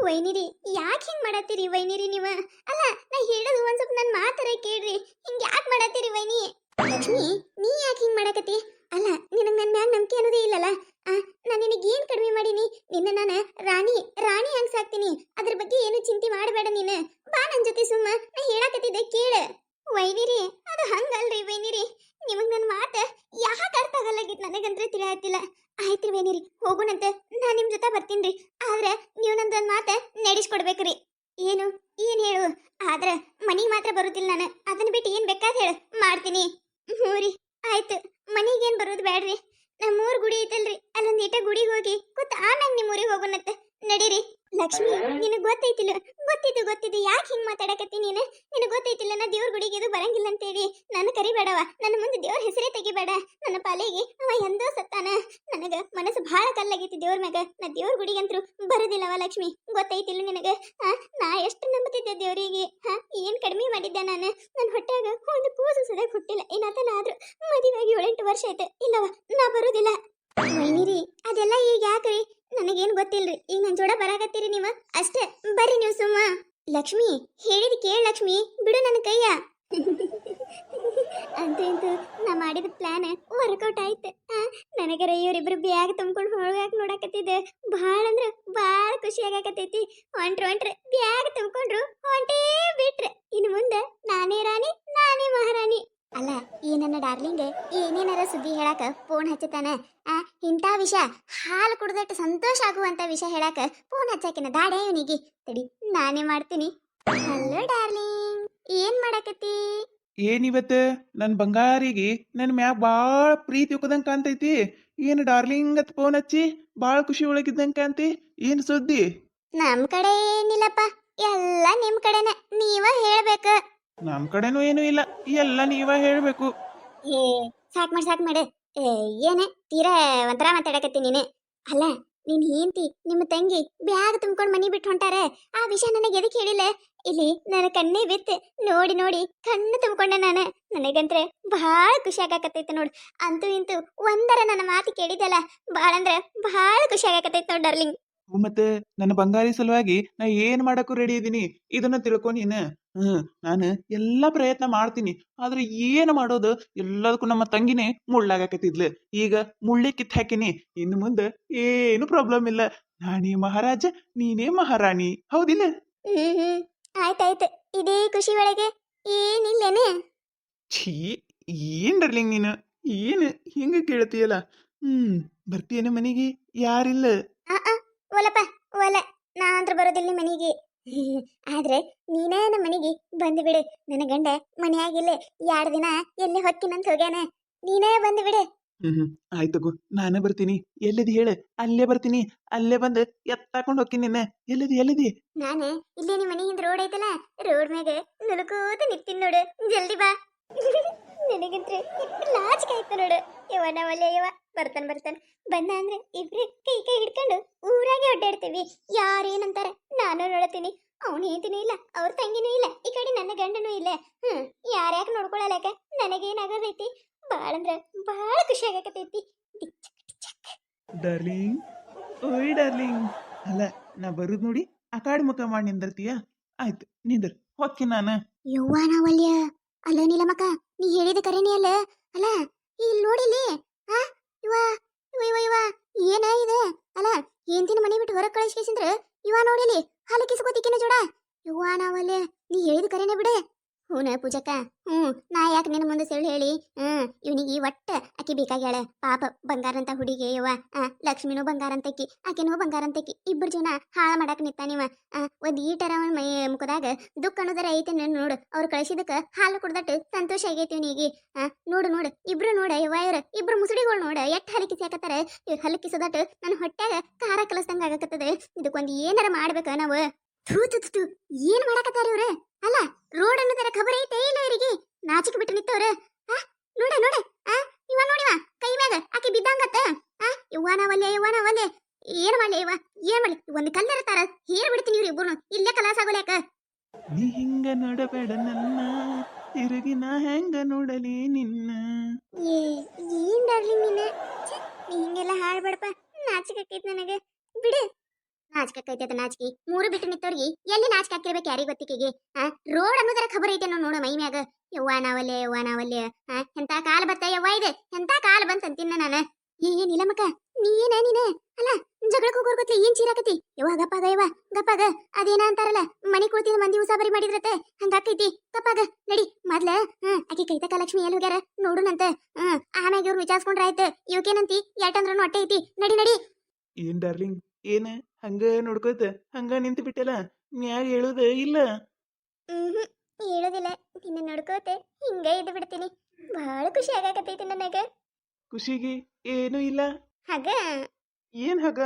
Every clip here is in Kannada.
ವೈನಿರಿ ಯಾಕೆ ಹಿಂಗ್ ಮಾಡತ್ತೀರಿ ವೈನಿರಿ ನೀವ? ಅಲ್ಲ ನಾ ಹೇಳೋದು ಒಂದ್ ಸ್ವಲ್ಪ ನನ್ನ ಮಾತರ ಕೇಳ್ರಿ. ಹಿಂಗ್ ಯಾಕೆ ಮಾಡತ್ತೀರಿ ವೈನಿ? ಲಕ್ಷ್ಮಿ ನೀ ಯಾಕೆ ಹಿಂಗ್ ಮಾಡಕತ್ತಿ? ಅಲ್ಲ ನಿನಗ್ ನನ್ನ ಮ್ಯಾಗ ನಂಬಿಕೆ ಅನ್ನೋದೇ ಇಲ್ಲಲ್ಲ? ನಾನು ನಿನಗೆ ಏನ್ ಕಡಿಮೆ ಮಾಡೀನಿ? ನಿನ್ನ ನಾನು ರಾಣಿ ರಾಣಿ ಹಂಗ್ ಸಾಕ್ತೀನಿ. ಅದ್ರ ಬಗ್ಗೆ ಏನು ಚಿಂತೆ ಮಾಡಬೇಡ ನೀನು. ಬಾ ನನ್ ಜೊತೆ ಸುಮ್ಮ, ನಾ ಹೇಳಕತ್ತಿದ್ದೆ ಕೇಳ. ವೈನಿರಿ ಅದು ಹಂಗಲ್ರಿ ವೈನಿರಿ, ನಿಮಗ್ ನನ್ನ ಮಾತ ಯಾಕೆ ಅರ್ಥ ಆಗಲ್ಲಾಗಿತ್ತು ನನಗಂದ್ರೆ ತಿಳಿಯಾತಿಲ್ಲ. ಆಯ್ತ್ರಿ ವೈನಿರಿ ಹೋಗುಣಂತ, ನಾ ನಿಮ್ ಜೊತೆ ಬರ್ತೀನ್ರಿ. ಆದ್ರೆ ನೀವು ನಂದೊಂದ್ ಮಾತ ನಡೆಸ್ಕೊಡ್ಬೇಕ್ರಿ. ಏನು ಏನ್ ಹೇಳು? ಆದ್ರ ಮನಿಗ್ ಮಾತ್ರ ಬರುದಿಲ್ಲ ನಾನು. ಅದನ್ನ ಬಿಟ್ಟು ಏನ್ ಬೇಕಾದ ಹೇಳು ಮಾಡ್ತೀನಿ. ಹ್ಞೂ ರೀ ಆಯ್ತು. ಮನಿಗೇನ್ ಬರೋದು ಬ್ಯಾಡ್ರಿ. ನಮ್ಮೂರ್ ಗುಡಿ ಐತಲ್ರಿ, ಅಲ್ಲೊಂದ್ ಈಟ ಗುಡಿಗೆ ಹೋಗಿ ಕೂತ್ ಆಮ್ಯಾಗ ನಿಮ್ ಊರಿಗೆ ಹೋಗೋಣತ್ತ. ನಡೀರಿ. ಲಕ್ಷ್ಮಿ ನಿನಗ್ ಗೊತ್ತೈತಿಲ್ಲ? ಗೊತ್ತಿದ್ದು ಯಾಕೆ ಹಿಂಗ್ ಮಾತಾಡಕತ್ತಿ ನೀನು? ನಿನಗ್ ಗೊತ್ತೈತಿಲ್ಲ ನಾ ದೇವ್ರ ಗುಡಿಗೆ ಇದು ಬರಂಗಿಲ್ಲ ಅಂತೇಳಿ. ನಾನು ಕರಿಬೇಡವ, ನನ್ನ ಮುಂದೆ ದೇವ್ರ ಹೆಸರೇ ತೆಗಿಬೇಡ. ನನ್ನ ಪಾಲಿಗೆ ಅವ ಎಂದೋ ಸತ್ತಾನ. ನನಗ ಮನಸ್ಸು ಬಹಳ ಕಲ್ಲಾಗೈತಿ ದೇವ್ರ ಮ್ಯಾಗ. ನಾ ದೇವ್ರ ಗುಡಿಗಂತ್ರು ಬರೋದಿಲ್ಲವ ಲಕ್ಷ್ಮಿ, ಗೊತ್ತೈತಿಲ್ಲ ನಿನಗ? ನಾ ಎಷ್ಟು ನಂಬುತ್ತಿದ್ದೆ ದೇವ್ರಿಗೆ. ಏನ್ ಕಡಿಮೆ ಮಾಡಿದ್ದೆ ನಾನು? ನನ್ನ ಹೊಟ್ಟಾಗ ಒಂದು ಕೂಸು ಸದ ಹುಟ್ಟಿಲ್ಲ. ಏನಾತನಾದ್ರೂ ಮದುವೆಯಾಗಿ 7-8 ವರ್ಷ ಆಯ್ತು. ಇಲ್ಲವ ನಾ ಬರೋದಿಲ್ಲ. ವೈನಿರಿ ಅದೆಲ್ಲ ಈಗ ಯಾಕ್ರಿ? ನನಗೇನು ಗೊತ್ತಿಲ್ರಿ. ಈಗ ನನ್ನ ಜೋಡ ಬರಾಕತ್ತೀರಿ ನೀವು ಅಷ್ಟೇ. ಬರ್ರಿ ನೀವು ಸುಮ್ಮ. ಲಕ್ಷ್ಮಿ ಹೇಳಿದ ಕೇಳ ಲಕ್ಷ್ಮಿ, ಬಿಡು ನನ್ನ ಕೈಯ. ಅಂತೂ ಇಂತೂ ನಾ ಮಾಡಿದ ಪ್ಲಾನ್ ವರ್ಕೌಟ್ ಆಯ್ತು. ನನಗರ ಇವರಿಬ್ರು ಬ್ಯಾಗ್ ತುಂಬ್ಕೊಂಡು ಹೋಗಾಕ ನೋಡಕತ್ತಿದ್ದೆ. ಭಾಳ ಅಂದ್ರೆ ಭಾಳ ಖುಷಿ ಆಗಾಕತ್ತೈತಿ. ಹೊಂಟ್ರೆ ಬ್ಯಾಗ್ ತುಂಬ್ಕೊಂಡ್ರು ಹೊಂಟೇ ಬಿಟ್ರೆ. ಇನ್ನು ಮುಂದೆ ನಾನೇ ರಾಣಿ ನಾನೇ ಮಹಾರಾಣಿ. ಅಲ್ಲ ಈ ನನ್ನ ಡಾರ್ಲಿಂಗ್ ಏನೇನಾರ ಸುದ್ದಿ ಹೇಳಾಕ ಫೋನ್ ಹಚ್ಚತಾನ. ಇಂಥ ವಿಷಯ ಹಾಲು ಕುಡ್ದಟ್ಟು ಸಂತೋಷ ಆಗುವಂತ ವಿಷಯ ಹೇಳಾಕ ಫೋನ್ ಹಚ್ಚಾಕಿನ ದಾಡ ಇವನಿಗೆ. ತಡಿ ನಾನೇ ಮಾಡ್ತೀನಿ. ಹಲೋ ಡಾರ್ಲಿಂಗ್, ಏನ್ ಮಾಡಕತ್ತಿ? ಏನಿವತ್ತ ನನ್ನ ಬಂಗಾರಿಗೆ ನನ್ನ ಮ್ಯಾಗ ಭಾಳ ಪ್ರೀತಿ ಉಕ್ಕದಂಗೆ ಕಾಣ್ತೈತಿ. ಏನು ಡಾರ್ಲಿಂಗ್ ಅಂತ ಫೋನ್ ಹಚ್ಚಿ ಭಾಳ ಖುಷಿ ಒಳಗಿದ್ದಂಗೆ ಕಾಣ್ತಿ. ಏನು ಸುದ್ದಿ? ನಮ್ ಕಡೆ ಏನಿಲ್ಲಪ್ಪ, ಎಲ್ಲ ನಿಮ್ ಕಡೆನೆ. ನೀವ ಹೇಳ್ಬೇಕ. ನಮ್ಮ ಕಡೆನೂ ಏನೂ ಇಲ್ಲ, ಎಲ್ಲ ನೀವ ಹೇಳ್ಬೇಕು. ಏ ಸಾಕ್ ಮಾಡು. ಏನೇ ತೀರಾ ಒಂಥರ ಮಾತಾಡಕತ್ತಿ ನೀನೆ. ಅಲ್ಲ ನೀನ್ ಹೆಂಡತಿ ನಿಮ್ಮ ತಂಗಿ ಬ್ಯಾಗ್ ತುಂಬ್ಕೊಂಡ್ ಮನಿ ಬಿಟ್ಟು ಹೊಂಟಾರೆ. ಆ ವಿಷಯ ನನಗೆ ಎದಕ್ಕೆ ಹೇಳಿಲ್ಲ? ಇಲ್ಲಿ ನನ್ನ ಕಣ್ಣೇ ಬಿತ್ತು ನೋಡಿ ಕಣ್ಣು ತುಂಬಿಕೊಂಡೆ ನಾನು. ನನಗಂದ್ರೆ ಬಹಳ ಖುಷಿ ಆಗಾಕತ್ತೈತೆ ನೋಡು. ಅಂತೂ ಇಂತೂ ಒಂದರ ನನ್ನ ಮಾತು ಕೇಳಿದಲ್ಲ, ಭಾಳ ಅಂದ್ರೆ ಬಹಳ ಖುಷಿ ಆಗಾಕತ್ತೈತೆ ನೋಡ್ ಡಾರ್ಲಿಂಗ್. ಮತ್ತೆ ನನ್ನ ಬಂಗಾರಿ ಸಲುವಾಗಿ ನಾ ಏನು ಮಾಡಕ್ಕೂ ರೆಡಿ ಇದ್ದೀನಿ, ಇದನ್ನ ತಿಳ್ಕೊ ನೀನು. ನಾನು ಎಲ್ಲ ಪ್ರಯತ್ನ ಮಾಡ್ತೀನಿ, ಆದ್ರೆ ಏನು ಮಾಡೋದು? ಎಲ್ಲದಕ್ಕೂ ನಮ್ಮ ತಂಗಿನೇ ಮುಳ್ಳಾಗಕತ್ತಿದ್ಲು. ಈಗ ಮುಳ್ಳಿ ಕಿತ್ ಹಾಕಿನಿ. ಇನ್ನು ಮುಂದೆ ಏನು ಪ್ರಾಬ್ಲಮ್ ಇಲ್ಲ. ನಾನೇ ಮಹಾರಾಜ, ನೀನೇ ಮಹಾರಾಣಿ, ಹೌದಿಲ್ಲ? ಆಯ್ತಾಯ್ತು. ಇದೇ ಖುಷಿ ಒಳಗೆ ಏನಿಲ್ಲೇನೆ? ಛೀ, ಏನ್ ಡರ್ಲಿಂಗ್ ನೀನು? ಏನು ಹಿಂಗ ಕೇಳ್ತೀಯಲ್ಲ? ಬರ್ತೀಯನ ಮನೆಗೆ? ಯಾರಿಲ್ಲ? ಒಲಪ್ಪ ಒಲ, ನಾ ಅಂದ್ರ ಬರೋದಿಲ್ಲ ಮನೆಗೆ. ಆದ್ರೆ ನೀನೇ ನಮ್ಮ ಮನೆಗೆ ಬಂದು ಬಿಡು. ನನ್ನ ಗಂಡ ಮನೆಯಾಗಿಲ್ಲ, 2 ದಿನ ಎಲ್ಲಿ ಹೊಕ್ಕಿನಂತ ಹೋಗ್ಯಾನ. ನೀನೇ ಬಂದು ಬಿಡು. ಆಯ್ತಗೋ, ನಾನೇ ಬರ್ತೀನಿ. ಎಲ್ಲಿದಿ ಹೇಳ, ಅಲ್ಲೇ ಬರ್ತೀನಿ. ಅಲ್ಲೇ ಬಂದು ಎತ್ತಾಕೊಂಡು ಹೋಗ್ತೀನಿ. ನಿನ್ನ ಎಲ್ಲಿದಿ? ನಾನು ಇಲ್ಲೇ ನಿಮ್ಮ ಮನೆ ಹಿಂದೆ ರೋಡ್ ಐತಲ್ಲ, ರೋಡ್ ಮ್ಯಾಗ ನುಲುಕೋತ ನಿಂತೀನಿ ನೋಡು. ಜಲ್ದಿ ಬಾ. ನನಗಂತ್ರೆ ಲಾಜಿಕ್ ಆಯ್ತು ನೋಡು. ಯವನ ಒಳ್ಳೆ ಯವ ಬರ್ತಾನೆ ಬಂದ ಅಂದ್ರೆ ಇಬ್ರು ಕೈ ಹಿಡ್ಕೊಂಡು ಊರಾಗೆ ಅಡ್ಡಾಡ್ತೀವಿ. ಯಾರೇನಂತಾರೆ ನಾನು ನೋಡತೀನಿ. ಅವನು ಹೇಳ್ತೀನಿ ಇಲ್ಲ, ಅವ್ರ ತಂಗಿನೂ ಇಲ್ಲ, ಈ ಕಡೆ ನನ್ನ ಗಂಡನೂ ಇಲ್ಲ. ಯಾರ್ಯಾಕೆ ನೋಡ್ಕೊಳಕ ನನಗೇನಾಗತೈತಿ? ಭಾಳ ಅಂದ್ರೆ ಭಾಳ ಖುಷಿ ಆಗಕತ್ತೈತಿ. ಡಾರ್ಲಿಂಗ್, ಓಯ್ ಡಾರ್ಲಿಂಗ್. ಅಲ್ಲ, ನಾ ಬರುದ್ ನೋಡಿ ಆ ಕಾಡು ಮುಖ ಮಾಡಿ ನಿಂದಿರ್ತೀಯ? ಆಯ್ತು ನಿಂದ್ರ, ಹೊಕ್ಕಿ ನಾನು. ಯವ್ವಾನ ವಲ್ಯ. ಅಲ್ಲ ನೀಲಮಕ್ಕ, ನೀ ಹೇಳಿದ ಕರೆನೇ ಅಲ್ಲ. ಅಲ್ಲ ಇಲ್ಲಿ ನೋಡಿಲಿ. ಇವ ಏನ ಇದೆ? ಅಲ್ಲ ಏಂತಿನ ಮನೆ ಬಿಟ್ಟು ಹೊರಗೆ ಕಳಿಸ್ಕೇಸಿಂದ್ರ ಇವ ನೋಡಿಲಿ ಹಾಲು ಕಿಸ್ಕೋತಿಕ್ಕಿನ ಜೋಡ. ಯವ್ವಾನ ವಲ್ಯ, ನೀ ಹೇಳಿದ ಕರೆನೇ ಬಿಡೆ. ಹೂನ ಪೂಜಕ್ಕ, ನಾ ಯಾಕೆ ನಿನ್ನ ಮುಂದೆ ಸುಳ್ಳು ಹೇಳಿ? ಇವನಿಗೆ ಒಟ್ಟ ಆಕಿ ಬೇಕಾಗ್ಯಾಳ. ಪಾಪ ಬಂಗಾರಂತ ಹುಡುಗಿ ಯವ್ವ. ಲಕ್ಷ್ಮಿನೂ ಬಂಗಾರಂತಕ್ಕಿ, ಆಕಿನೂ ಬಂಗಾರಂತಕ್ಕಿ. ಇಬ್ಬರು ಜನ ಹಾಳ ಮಾಡಕ್ ನಿಂತಾನಿವ. ಒಂದ್ ಈಟರ ಮೈ ಮುಖದಾಗ ದುಃಖ ಅನ್ನೋದರ ಐತೆ ನೋಡು. ಅವ್ರು ಕಳಿಸಿದಕ್ಕ ಹಾಲು ಕುಡ್ದಟ್ಟು ಸಂತೋಷ ಆಗೈತಿ ಇವನಿಗೆ. ನೋಡು ಇಬ್ರು ನೋಡ ಯವ್ವ, ಇಬ್ರು ಮುಸುಡಿಗಳು ನೋಡ ಎಟ್ ಹಲಕಿಸಿ ಹಾಕತ್ತಾರ. ಇವ್ರು ಹಲಕಿಸದಟ್ಟು ನನ್ನ ಹೊಟ್ಯಾಗ ಖಾರ ಕಲಸ್ದಂಗ ಆಗಕತ್ತದ. ಇದಕ್ಕೊಂದು ಏನಾರ ಮಾಡ್ಬೇಕ ನಾವು. ಥೂ ಏನ್ ಮಾಡಕತ್ತಾರ ಇವ್ರು? ಅಲ್ಲ ರೋಡ್ ಅನ್ನೋದರ ಖಬರ್ ಐತೆ ಇಲ್ಲ ಇವರಿಗೆ? ನಾಚಿಕೆ ಬಿಟ್ಟು ನಿಂತವ್ರ. ನೋಡ ಇವ ನೋಡಿವ ಕೈ ಮ್ಯಾಗ ಆಕಿ ಬಿದ್ದಂಗತ್ತ. ಇವ್ವಾನ ವಲ್ಯ ಏನ್ ಮಾಡ್ಲಿ ಇವ? ಏನ್ ಮಾಡ್ಲಿ? ಒಂದು ಕಲ್ಲಿರ್ತಾರ ಹೇರ್ ಬಿಡ್ತೀನಿ ಇವ್ರು ಇಬ್ಬರು ಇಲ್ಲೇ ಕಲಾಸ ಆಗೋಲ್ಯಾಕ. ನೀ ಹಿಂಗ ನೋಡಬೇಡ ನನ್ನ, ತಿರುಗಿ ನಾ ಹೆಂಗ ನೋಡಲಿ ನಿನ್ನ. ಏನ್ ಡಾರ್ಲಿಂಗ್ ನೀನು? ನೀ ಹಿಂಗೆಲ್ಲ ಹಾಳ್ಬೇಡಪ್ಪ, ನಾಚಿಕೆ ಆಕೈತಿ ನನಗೆ. ಬಿಡು. ನಾಚಿಕೆ ಅದ ನಾಚಿಕೆ ಮೂರು ಬಿಟ್ಟು ನಿಂತವ್ರಿಗೆ ಎಲ್ಲಿ ನಾಚಿಕೆ ಹಾಕಿರ್ಬೇಕು ಯಾರಿಗೆ ಗೊತ್ತಿಕೆಗೆ ರೋಡ್ ಅನ್ನೋದರ ಖಬರ್ ಐತೆ ನೋಡು ಮೈ ಮ್ಯಾಗ ಯವ್ವ ನಾವಲ್ಲೇ ಎಂತ ಕಾಲ ಬತ್ತ ಯವ್ವ ಇದೆ ಎಂತ ಕಾಲ ಬಂತ ಅಂತಿನ್ನ ನಾನು ನಿಲಮಕ ನೀನ ಅಲ್ಲ ಜಗಳಕ್ಕೆ ಹೋಗೋರ್ ಗೊತ್ಲಿ ಏನ್ ಚೀರಾಕತಿ ಯವ್ವ ಗಪ್ಪಾಗ ಅದೇನ ಅಂತಾರಲ್ಲ ಮನಿ ಕುಳಿತಿದ ಮಂದಿ ಉಸಾಬರಿ ಮಾಡಿದ್ರತೆ ಹಂಗಾಕೈತಿ ಗಪ್ಪಾಗ ನಡಿ ಮೊದ್ಲ ಆಕಿ ಕೈತಕ ಲಕ್ಷ್ಮಿ ಎಲ್ಲಿ ಹೋಗ್ಯಾರ ನೋಡುನಂತ ಆಮ್ಯಾಗ ಇವ್ರು ವಿಚಾರಿಸ್ಕೊಂಡ್ರ ಆಯ್ತು ಇವಕೇನಂತಿ ಯಾಟಂದ್ರನು ಹೊಟ್ಟೆ ಐತಿ ನಡಿ ಏನ್ ಡಾರ್ಲಿಂಗ್ ಏನ ಹಂಗ ನೋಡ್ಕೋತ ಹಂಗ ನಿಂತು ಬಿಟ್ಟಲ್ಲ ಮ್ಯಾಗ ಹೇಳುದ ಇಲ್ಲ ಹೇಳೋದಿಲ್ಲ ನಿನ್ನ ನೋಡ್ಕೋತೆ ಹಿಂಗ ಇದ್ದು ಬಿಡ್ತೀನಿ ಬಹಳ ಖುಷಿ ಆಗಾಕತ್ತೈತಿ ನನಗ ಖುಷಿಗೆ ಏನು ಇಲ್ಲ ಹಾಗ ಏನ್ ಹಾಗ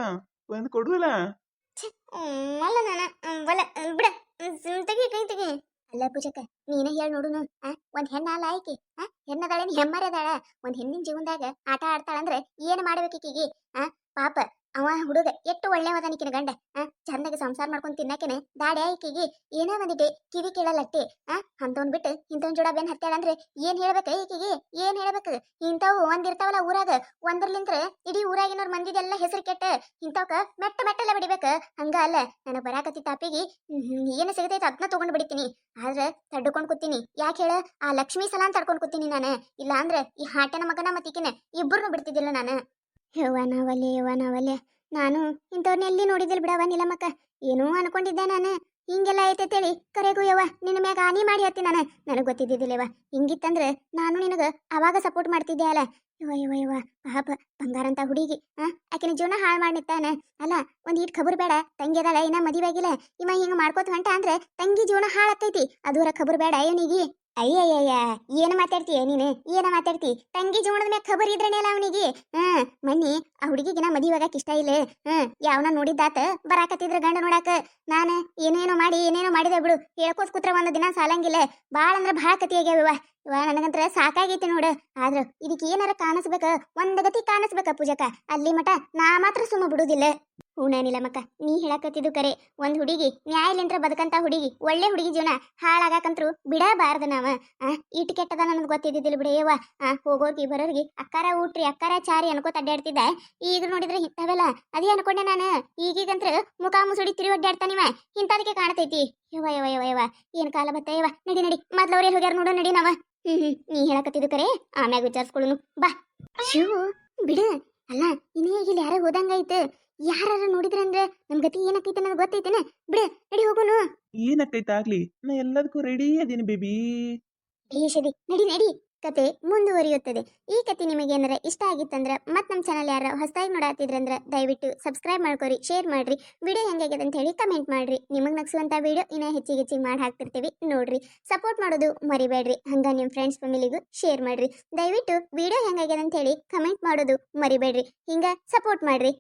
ಒಂದ್ ಕೊಡುವಲ್ಲ ಅಲ್ಲ ಬಲ ಬಿಡ ತೆಗಿ ಕೈ ತೆಗಿ ಅಲ್ಲ ಪೂಜಕ್ಕ ನೀನ ಹೇಳಿ ನೋಡುನು ಒಂದ್ ಹೆಣ್ಣ ಅಲ್ಲ ಆಯ್ಕೆ ಹೆಣ್ಣದಾಳೆ ಹೆಮ್ಮರದಾಳ ಒಂದ್ ಹೆಣ್ಣಿನ ಜೀವನದಾಗ ಆಟ ಆಡ್ತಾಳಂದ್ರೆ ಏನ್ ಮಾಡ್ಬೇಕೀಕಿಗಿ ಪಾಪ ಅವ ಹುಡುಗ ಎಷ್ಟು ಒಳ್ಳೆಯವದನಿಕಿನ ಗಂಡ ಚಂದಾಗಿ ಸಂಸಾರ ಮಾಡ್ಕೊಂಡ್ ತಿನ್ನಕೇನೆ ದಾಡಿ ಆಯ್ಕಿಗಿ ಏನೋ ಒಂದಿದೆ ಕಿವಿ ಕೇಳಲ್ಲಟ್ಟೆ ಅಂತವನ್ ಬಿಟ್ಟು ಇಂಥವನ್ ಜೋಡ ಬೆನ್ ಹತ್ತಾಳಂದ್ರೆ ಏನ್ ಹೇಳ್ಬೇಕ ಈಕಿಗೆ ಏನ್ ಹೇಳ್ಬೇಕು ಇಂಥವು ಒಂದಿರ್ತಾವಲ್ಲ ಊರಾಗ ಒಂದ್ರಲಿಂತ್ರ ಇಡೀ ಊರಾಗಿನವ್ರ ಮಂದಿದೆಲ್ಲ ಹೆಸರು ಕೆಟ್ಟ ಇಂಥವಕ ಮೆಟ್ಟಲ್ಲ ಬಿಡಿಬೇಕ ಹಂಗ ಅಲ್ಲ ನನಗ್ ಬರಾಕತಿ ತಾಪಿಗಿ ಏನು ಸಿಗತೈತೆ ಅದನ್ನ ತಗೊಂಡ್ ಬಿಡ್ತೀನಿ ಆದ್ರೆ ತಡ್ಕೊಂಡ್ ಕೂತೀನಿ ಯಾಕೆ ಹೇಳ ಆ ಲಕ್ಷ್ಮೀ ಸಲಾನ್ ತಡ್ಕೊಂಡ್ ಕೂತೀನಿ ನಾನು ಇಲ್ಲ ಅಂದ್ರೆ ಈ ಹಾಟೆನ ಮಗನ ಮತ್ತಿಕಿನ ಇಬ್ಬರನ್ನು ಬಿಡ್ತಿದ್ದಿಲ್ಲ ನಾನು ಯವ್ವ ನಾವಲ್ಲೇ ನಾನು ಇಂಥವ್ರನ್ನ ಎಲ್ಲಿ ನೋಡಿದಿಲ್ ಬಿಡವ ನಿಲಮಕ್ಕ ಏನೂ ಅನ್ಕೊಂಡಿದ್ದೆ ನಾನು ಹಿಂಗೆಲ್ಲ ಐತೇಳಿ ಕರೆಗೂ ಯವ್ವ ನಿನ್ನ ಮ್ಯಾಗ ಹಾನಿ ಮಾಡಿ ಹತ್ತಿ ನನಗೆ ಗೊತ್ತಿದ್ದಿದ್ದಿಲ್ಲವ ಹಿಂಗಿತ್ತಂದ್ರೆ ನಾನು ನಿನಗ ಅವಾಗ ಸಪೋರ್ಟ್ ಮಾಡ್ತಿದ್ದೆ ಅಲ್ಲ ಯವ್ವ ಪಾಪ ಬಂಗಾರ ಅಂತ ಹುಡುಗಿ ಆಕಿನ ಜೀವನ ಹಾಳು ಮಾಡಿತ್ತಾನ ಅಲ್ಲ ಒಂದ್ ಈಟ್ ಖಬರ್ ಬೇಡ ತಂಗಿ ಅದಾಳ ಇನ್ನ ಮದುವೆ ಆಗಿಲ್ಲ ಇವ ಹಿಂಗ ಮಾಡ್ಕೋತ ಹೊಂಟ ಅಂದ್ರೆ ತಂಗಿ ಜೀವನ ಹಾಳಾಕೈತಿ ಅದೂರ ಖಬರ್ ಬೇಡ ಇವನಿಗೆ ಅಯ್ಯಯ್ಯಯ್ಯ ಏನು ಮಾತಾಡ್ತೀಯ ನೀನು ಏನ ಮಾತಾಡ್ತಿ ತಂಗಿ ಜೀವನದ ಮ್ಯಾಗ ಖಬರ್ ಇದ್ರೇನೆ ಅಲ್ಲ ಅವನಿಗೆ ಮನ್ನಿ ಆ ಹುಡುಗಿಗಿನ ಮದುವೆ ಆಗಕ್ಕೆ ಇಷ್ಟ ಇಲ್ಲ ಯಾವನ ನೋಡಿದ್ದಾತ ಬರಾಕತ್ತಿದ್ರ ಗಂಡ ನೋಡಾಕ ನಾನು ಏನೇನೋ ಮಾಡಿದೆ ಬಿಡು ಹೇಳ್ಕೋತ್ ಕೂತ್ರ ಒಂದು ದಿನ ಸಾಲಂಗಿಲ್ಲ ಭಾಳ ಅಂದ್ರೆ ಭಾಳ ಕತಿ ಆಗ್ಯಾವ ಇವ ನನಗಂತ್ರ ಸಾಕಾಗೈತಿ ನೋಡು ಆದ್ರ ಇದಕ್ಕೆ ಏನಾರ ಕಾಣಿಸ್ಬೇಕ ಒಂದ್ ಗತಿ ಕಾಣಿಸ್ಬೇಕ ಪೂಜಕ ಅಲ್ಲಿ ಮಠ ನಾ ಮಾತ್ರ ಸುಮ್ಮ ಬಿಡುದಿಲ್ಲ ಹೂನೇನಿಲ್ಲ ಮಕ್ಕ ನೀ ಹೇಳಕತ್ತಿದ್ದು ಕರೆ ಒಂದ್ ಹುಡುಗಿ ನ್ಯಾಯಲಿಂತ್ರ ಬದುಕಂತ ಹುಡುಗಿ ಒಳ್ಳೆ ಹುಡುಗಿ ಜೀವನ ಹಾಳಾಗಾಕಂತ್ರು ಬಿಡಬಾರ್ದು ನಾವ ಇಟ್ಟು ಕೆಟ್ಟದ ನನಗೆ ಗೊತ್ತಿದ್ದಿದ್ದಿಲ್ಲ ಬಿಡೇವ ಹೋಗೋರ್ಗಿ ಬರೋರ್ಗಿ ಅಕ್ಕಾರ ಊಟ್ರಿ ಅಕ್ಕಾರ ಚಾರಿ ಅನ್ಕೋತ ಅಡ್ಡಾಡ್ತಿದ್ದ ಈಗ ನೋಡಿದ್ರೆ ಇಂಥವೆಲ್ಲ ಅದೇ ಅನ್ಕೊಂಡೆ ನಾನು ಈಗೀಗಂತ್ರ ಮುಖ ಮುಸುಡಿ ತಿರುಗಿ ಅಡ್ಡಾಡ್ತಾನಿವ ಇಂಥದಕ್ಕೆ ಕಾಣ್ತೈತಿ ಯವ ಏನ್ ಕಾಲ ಬತ್ತ ಯವ ನಡಿ ಮೊದ್ಲವ್ರು ಎಲ್ಲಿ ಹೋಗ್ಯಾರ ನೋಡು ನಡಿ ನಾವ ನೀ ಹೇಳಕತ್ತಿದ್ದು ಕರೆ ಆಮ್ಯಾಗ ವಿಚಾರಿಸ್ಕೊಳ್ಳುನು ಬಾ ಶಿವು ಬಿಡ ಅಲ್ಲ ಇನ್ನೇಗಿಲ್ಲ ಯಾರ ಹೋದಂಗಾಯ್ತು ಯಾರ ನೋಡಿದ್ರಂದ್ರ ನಮ್ ಗತಿ ಏನಕ್ಕೈತೆ ನನಗೆ ಗೊತ್ತೈತೇನ ಬಿಡ ನಡಿ ಹೋಗೋನು ಏನಕ್ಕೈತಾಗ್ಲಿ ನಾ ಎಲ್ಲದಕ್ಕೂ ರೆಡಿ ಅದೀನಿ ಬೇಬಿ ಭೇಷದಿ ನಡಿ ಕತೆ ಮುಂದುವರಿಯುತ್ತದೆ ಈ ಕತೆ ನಿಮಗೆ ಏನಾರ ಇಷ್ಟ ಆಗಿತ್ತಂದ್ರೆ ಮತ್ತೆ ನಮ್ಮ ಚಾನಲ್ ಯಾರ ಹೊಸದಾಗಿ ನೋಡಾತಿದ್ರಂದ್ರೆ ದಯವಿಟ್ಟು ಸಬ್ಸ್ಕ್ರೈಬ್ ಮಾಡ್ಕೊರಿ ಶೇರ್ ಮಾಡ್ರಿ ವಿಡಿಯೋ ಹೆಂಗಾಗಿದೆ ಅಂತ ಹೇಳಿ ಕಮೆಂಟ್ ಮಾಡ್ರಿ ನಿಮಗೆ ನಗಿಸುವಂತ ವಿಡಿಯೋ ಇನ್ನೂ ಹೆಚ್ಚಿಗೆ ಮಾಡಿ ಹಾಕ್ತಿರ್ತೀವಿ ನೋಡ್ರಿ ಸಪೋರ್ಟ್ ಮಾಡೋದು ಮರಿಬೇಡ್ರಿ ಹಂಗ ನಿಮ್ಮ ಫ್ರೆಂಡ್ಸ್ ಫ್ಯಾಮಿಲಿಗೂ ಶೇರ್ ಮಾಡ್ರಿ ದಯವಿಟ್ಟು ವಿಡಿಯೋ ಹೆಂಗಾಗಿದೆ ಅಂತ ಹೇಳಿ ಕಮೆಂಟ್ ಮಾಡೋದು ಮರಿಬೇಡ್ರಿ ಹಿಂಗ ಸಪೋರ್ಟ್ ಮಾಡ್ರಿ